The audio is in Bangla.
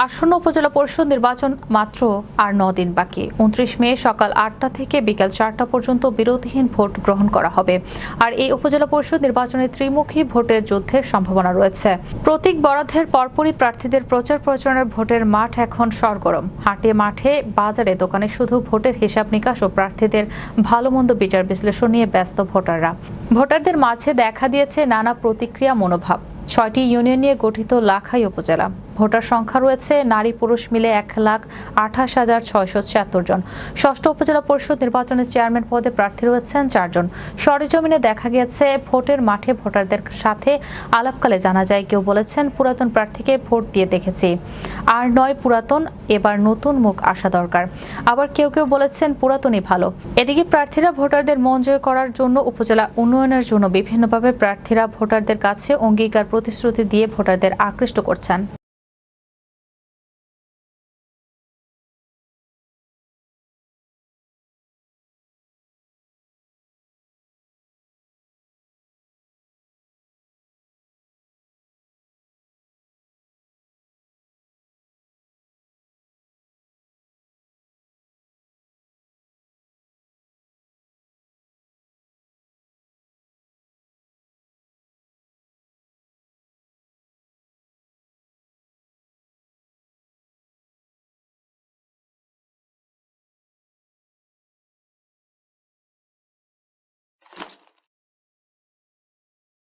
আসন্ন উপজেলা পরিষদ নির্বাচন মাত্র আর 9 দিন বাকি। 29 মে সকাল 8টা থেকে বিকেল 4টা পর্যন্ত বিরতিহীন ভোট গ্রহণ করা হবে। আর এই উপজেলা পরিষদ নির্বাচনে ত্রিমুখী ভোটের যুদ্ধের সম্ভাবনা রয়েছে। প্রতীক বরাদ্দের পরপরই প্রার্থীদের প্রচার প্রচারণার ভোটের মাঠ এখন সরগরম। হাটে মাঠে বাজারে দোকানে শুধু ভোটের হিসাব নিকাশ ও প্রার্থীদের ভালো মন্দ বিচার বিশ্লেষণ নিয়ে ব্যস্ত ভোটাররা। ভোটারদের মাঝে দেখা দিয়েছে নানা প্রতিক্রিয়া মনোভাব। 6টি ইউনিয়ন নিয়ে গঠিত লাখাই উপজেলা। ভোটার সংখ্যা রয়েছে নারী পুরুষ মিলে 1,28,676 জন। ষষ্ঠ উপজেলা পরিষদ নির্বাচনের চেয়ারম্যান পদে প্রার্থী রয়েছেন 4 জন। সরেজমিনে দেখা গেছে ভোটের মাঠে ভোটারদের সাথে আলাপকালে জানা যায়, কেউ বলেছেন পুরাতন প্রার্থীকে ভোট দিয়ে দেখেছি, আর নয় পুরাতন, এবার নতুন মুখ আসা দরকার। আবার কেউ কেউ বলেছেন পুরাতনই ভালো। এদিকে প্রার্থীরা ভোটারদের মন জয় করার জন্য উপজেলা উন্নয়নের জন্য বিভিন্নভাবে প্রার্থীরা ভোটারদের কাছে অঙ্গীকার প্রতিশ্রুতি দিয়ে ভোটারদের আকৃষ্ট করছেন।